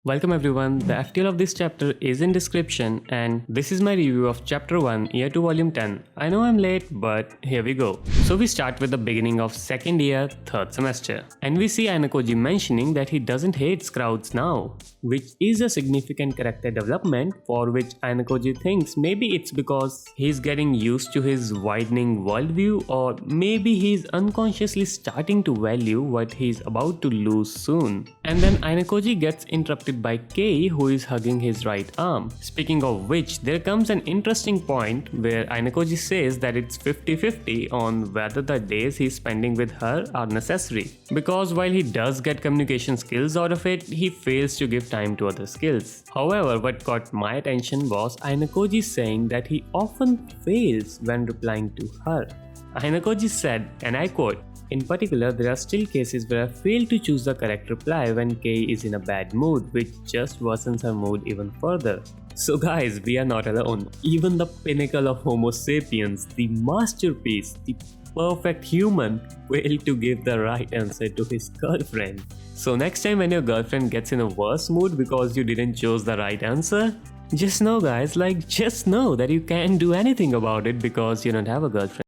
Welcome everyone, the FTL of this chapter is in description and this is my review of chapter 1 year 2 volume 10. I know I'm late but here we go. So we start with the beginning of second year, third semester. And we see Ayanokoji mentioning that he doesn't hate crowds now, which is a significant character development for which Ayanokoji thinks maybe it's because he's getting used to his widening worldview, or maybe he's unconsciously starting to value what he's about to lose soon. And then Ayanokoji gets interrupted by Kei, who is hugging his right arm. Speaking of which, there comes an interesting point where Ayanokoji says that it's 50-50 on whether the days he's spending with her are necessary. Because while he does get communication skills out of it, he fails to give time to other skills. However, what caught my attention was Ayanokoji saying that he often fails when replying to her. Ayanokoji said, and I quote, "In particular, there are still cases where I fail to choose the correct reply when Kei is in a bad mood, which just worsens her mood even further." So guys, we are not alone. Even the pinnacle of Homo sapiens, the masterpiece, the perfect human, failed to give the right answer to his girlfriend. So next time when your girlfriend gets in a worse mood because you didn't choose the right answer, just know guys, just know that you can't do anything about it because you don't have a girlfriend.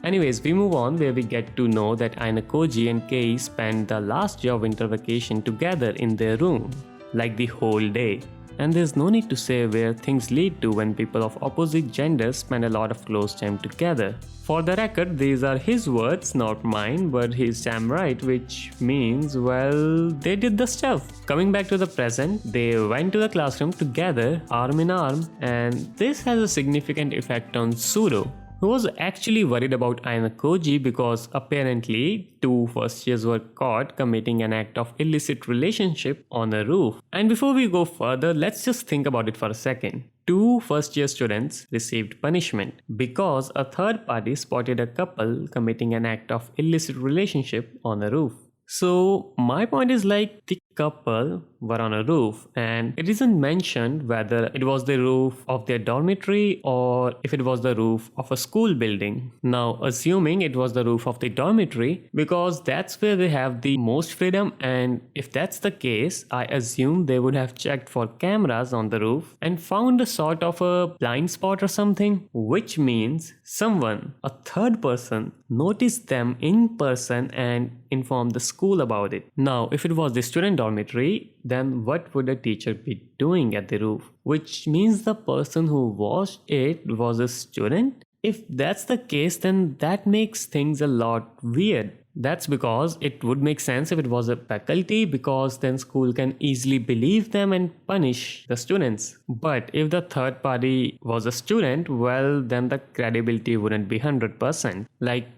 Anyways, we move on where we get to know that Ayanokoji and Kei spend the last day of winter vacation together in their room, like the whole day. And there's no need to say where things lead to when people of opposite genders spend a lot of close time together. For the record, these are his words, not mine, but he's damn right, which means, well, they did the stuff. Coming back to the present, they went to the classroom together, arm in arm, and this has a significant effect on Sudo, who was actually worried about Ayanokoji because apparently 2 first years were caught committing an act of illicit relationship on a roof. And before we go further, let's just think about it for a second. 2 first year students received punishment because a third party spotted a couple committing an act of illicit relationship on a roof. So my point is the couple were on a roof and it isn't mentioned whether it was the roof of their dormitory or if it was the roof of a school building. Now assuming it was the roof of the dormitory because that's where they have the most freedom, and if that's the case, I assume they would have checked for cameras on the roof and found a sort of a blind spot or something, which means someone, a third person, noticed them in person and informed the school about it. Now if it was the student dormitory, then what would a teacher be doing at the roof? Which means the person who watched it was a student? If that's the case, then that makes things a lot weird. That's because it would make sense if it was a faculty, because then school can easily believe them and punish the students. But if the third party was a student, well, then the credibility wouldn't be 100%.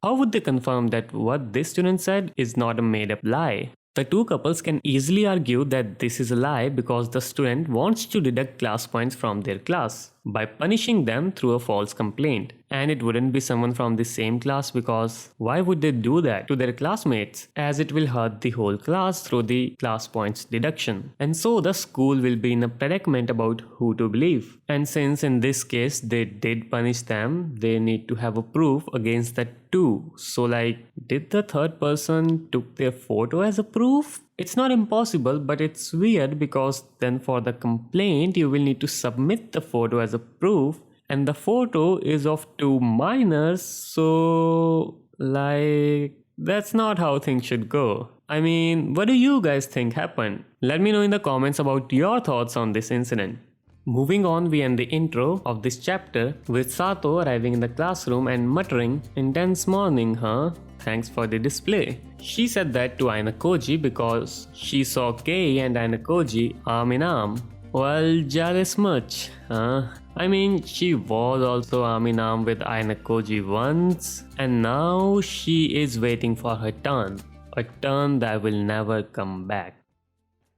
How would they confirm that what this student said is not a made-up lie? The 2 couples can easily argue that this is a lie because the student wants to deduct class points from their class by punishing them through a false complaint. And it wouldn't be someone from the same class because why would they do that to their classmates, as it will hurt the whole class through the class points deduction. And so the school will be in a predicament about who to believe. And since in this case they did punish them, they need to have a proof against that too. So did the third person took their photo as a proof? It's not impossible, but it's weird because then for the complaint you will need to submit the photo as a proof, and the photo is of 2 minors, so that's not how things should go. I mean, what do you guys think happened? Let me know in the comments about your thoughts on this incident. Moving on, we end the intro of this chapter with Sato arriving in the classroom and muttering, "Intense morning, huh? Thanks for the display." She said that to Ayanokoji because she saw Kei and Ayanokoji arm in arm. Well, jealous much, huh? I mean, she was also arm in arm with Ayanokoji once, and now she is waiting for her turn. A turn that will never come back.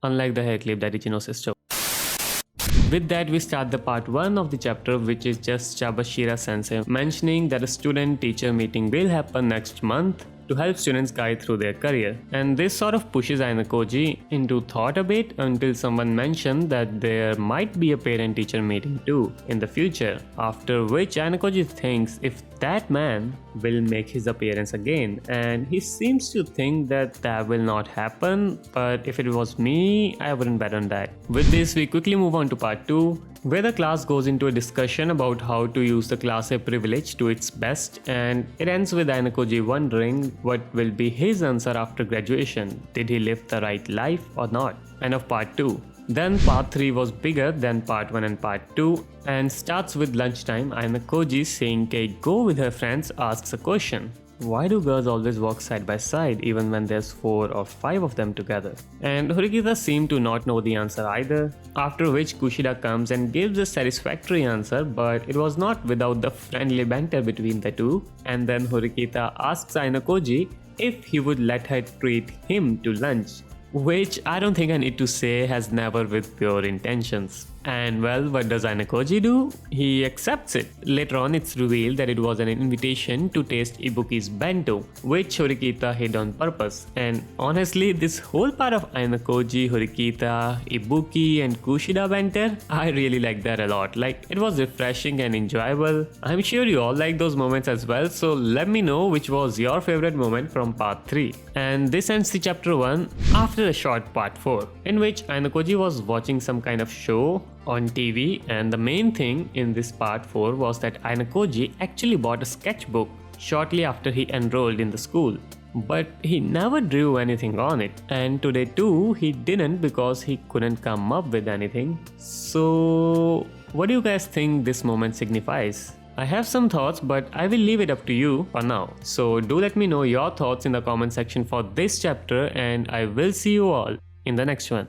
Unlike the hair clip that Ichino sister. With that, we start the part 1 of the chapter, which is just Chabashira sensei mentioning that a student-teacher meeting will happen next month. to help students guide through their career. And this sort of pushes Ayanokoji into thought a bit until someone mentioned that there might be a parent-teacher meeting too in the future, after which Ayanokoji thinks if that man will make his appearance again, and he seems to think that that will not happen, but if it was me, I wouldn't bet on that. With this, we quickly move on to part 2, where the class goes into a discussion about how to use the class A privilege to its best, and it ends with Ayanokoji wondering what will be his answer after graduation. Did he live the right life or not? End of part 2. Then part 3 was bigger than part 1 and part 2 and starts with lunchtime. Ayanokoji, saying Kei go with her friends, asks a question. Why do girls always walk side by side even when there's 4 or 5 of them together? And Horikita seemed to not know the answer either, after which Kushida comes and gives a satisfactory answer, but it was not without the friendly banter between the two. And then Horikita asks Ayanokoji if he would let her treat him to lunch, which I don't think I need to say has never with pure intentions. And well, what does Ayanokoji do? He accepts it. Later on, it's revealed that it was an invitation to taste Ibuki's bento, which Horikita hid on purpose. And honestly, this whole part of Ayanokoji, Horikita, Ibuki and Kushida banter, I really like that a lot. Like, it was refreshing and enjoyable. I'm sure you all like those moments as well, so let me know which was your favorite moment from part 3. And this ends the chapter 1 after a short part 4, in which Ayanokoji was watching some kind of show on TV, and the main thing in this part 4 was that Ayanokoji actually bought a sketchbook shortly after he enrolled in the school, but he never drew anything on it, and today too he didn't because he couldn't come up with anything. So what do you guys think this moment signifies? I have some thoughts, but I will leave it up to you for now. So do let me know your thoughts in the comment section for this chapter, and I will see you all in the next one.